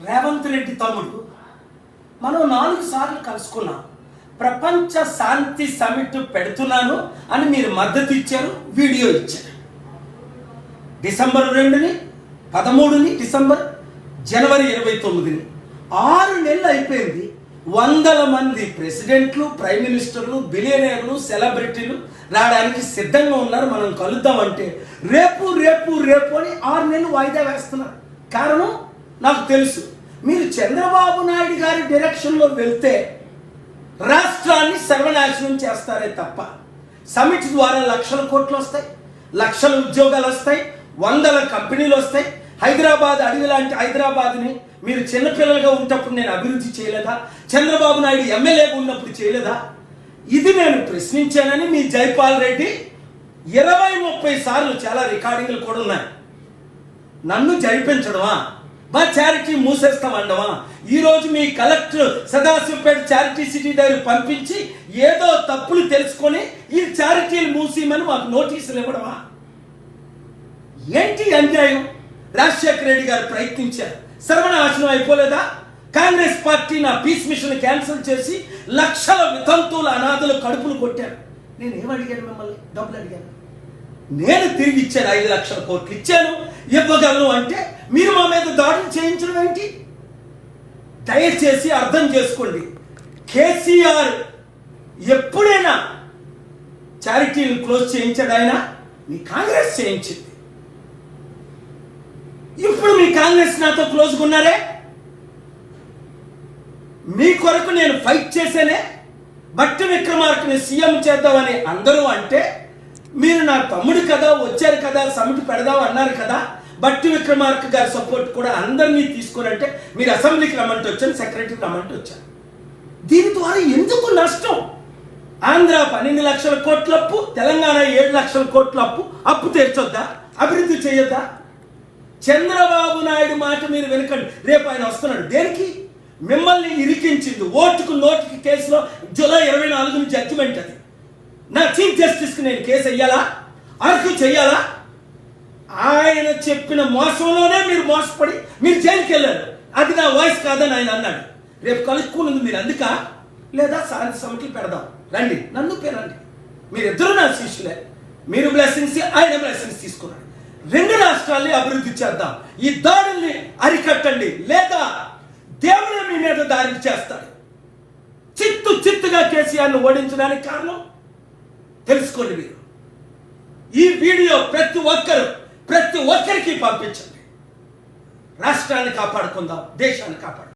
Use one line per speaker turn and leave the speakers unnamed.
రేవంత్ రెడ్డి తమ్ముడు మనం 4 సార్లు కలుసుకున్నాం. ప్రపంచ శాంతి సమిట్ పెడుతున్నాను అని మీరు మద్దతు ఇచ్చారు, వీడియో ఇచ్చారు. డిసెంబర్ 2ని, 13ని డిసెంబర్, జనవరి 29ని 6 నెలలు అయిపోయింది. వందల మంది ప్రెసిడెంట్లు, ప్రైమ్ మినిస్టర్లు, బిలియనీర్లు, సెలబ్రిటీలు రావడానికి సిద్ధంగా ఉన్నారు. మనం కలుద్దామంటే రేపు రేపు రేపు అని 6 నెలలు వాయిదా వేస్తున్నారు. కారణం నాకు తెలుసు. మీరు చంద్రబాబు నాయుడు గారి డైరెక్షన్లో వెళ్తే రాష్ట్రాన్ని సర్వనాశనం చేస్తారే తప్ప సమిట్ ద్వారా లక్షల కోట్లు వస్తాయి, లక్షల ఉద్యోగాలు వస్తాయి, వందల కంపెనీలు వస్తాయి. హైదరాబాద్ అడవి లాంటి హైదరాబాద్ని మీరు చిన్నపిల్లలుగా ఉన్నప్పుడు నేను అభివృద్ధి చేయలేదా? చంద్రబాబు నాయుడు ఎమ్మెల్యేగా ఉన్నప్పుడు చేయలేదా? ఇది నేను ప్రశ్నించానని మీ జైపాల్ రెడ్డి 20-30 సార్లు, చాలా రికార్డింగ్లు కూడా ఉన్నాయి. నన్ను జరిపించడమా, మా చారిటీ మూసేస్తామండమా? ఈరోజు మీ కలెక్టర్ సదాశివపేట చారిటీ సిటీ దగ్గర పంపించి ఏదో తప్పులు తెలుసుకొని ఈ చారిటీలు మూసేయమని మాకు నోటీసులు ఇవ్వడమా? ఏంటి అన్యాయం? రాజశేఖర రెడ్డి గారు ప్రయత్నించారు, సర్వనాశనం అయిపోలేదా? కాంగ్రెస్ పార్టీ నా పీస్ మిషన్ క్యాన్సిల్ చేసి లక్షల వితంతువుల అనాథుల కడుపులు కొట్టారు. నేను ఏమడిగాను? మిమ్మల్ని డబ్బులు అడిగాను. నేను తిరిగి ఇచ్చాను, 5 లక్షల కోట్లు ఇచ్చాను, ఇవ్వగలను అంటే మీరు మా మీద దాడులు చేయించడం ఏంటి? దయచేసి అర్థం చేసుకోండి. కేసీఆర్ ఎప్పుడైనా చారిటీలు క్లోజ్ చేయించాడు? ఆయన మీ కాంగ్రెస్ చేయించింది. ఇప్పుడు మీ కాంగ్రెస్ నాతో క్లోజ్గా ఉన్నారే. మీ కొరకు నేను ఫైట్ చేసేనే బట్టి విక్రమార్కని సీఎం చేద్దామని అందరూ అంటే, మీరు నా తమ్ముడు కదా, వచ్చారు కదా, సమిట్ పెడదాం అన్నారు కదా, బట్టి విక్రమార్క గారి సపోర్ట్ కూడా అందరినీ తీసుకురంటే మీరు అసెంబ్లీకి రమ్మంటే వచ్చాను, సెక్రటరీకి రమ్మంటే వచ్చాను. దీని ద్వారా ఎందుకు నష్టం? ఆంధ్ర 12 లక్షల కోట్ల అప్పు, తెలంగాణ 7 లక్షల కోట్ల అప్పు తీర్చొద్దా? అభివృద్ధి చేయొద్దా? చంద్రబాబు నాయుడు మాట మీరు వెనకండి. రేపు ఆయన వస్తున్నాడు. దేనికి? మిమ్మల్ని ఇరికించింది ఓటుకు నోటుకి కేసులో జూలై 24ని జడ్జిమెంట్. అది నా చీఫ్ జస్టిస్కి నేను కేసు వెయ్యాలా, ఆర్గ్యూ చెయ్యాలా? ఆయన చెప్పిన మోసంలోనే మీరు మోసపడి మీరు జైలుకి వెళ్ళారు. అది నా వాయిస్ కాదని ఆయన అన్నాడు. రేపు కలుసుకున్నది మీరు అందుక, లేదా శాంతి సమిట్లు పెడదాం రండి, నన్ను పేరండి. మీరిద్దరూ నా శిష్యులే. మీరు బ్లెస్సింగ్స్, ఆయన బ్లెస్సింగ్స్ తీసుకున్నాడు. 2 రాష్ట్రాల్ని అభివృద్ధి చేద్దాం. ఈ దాడుల్ని అరికట్టండి, లేదా దేవుడే మీ మీద దాడి చేస్తాడు. చిత్తుగా కేసీఆర్ను ఓడించడానికి కారణం తెలుసుకోండి. మీరు ఈ వీడియో ప్రతి ఒక్కరికి పంపించండి. రాష్ట్రాన్ని కాపాడుకుందాం, దేశాన్ని కాపాడుకుందాం.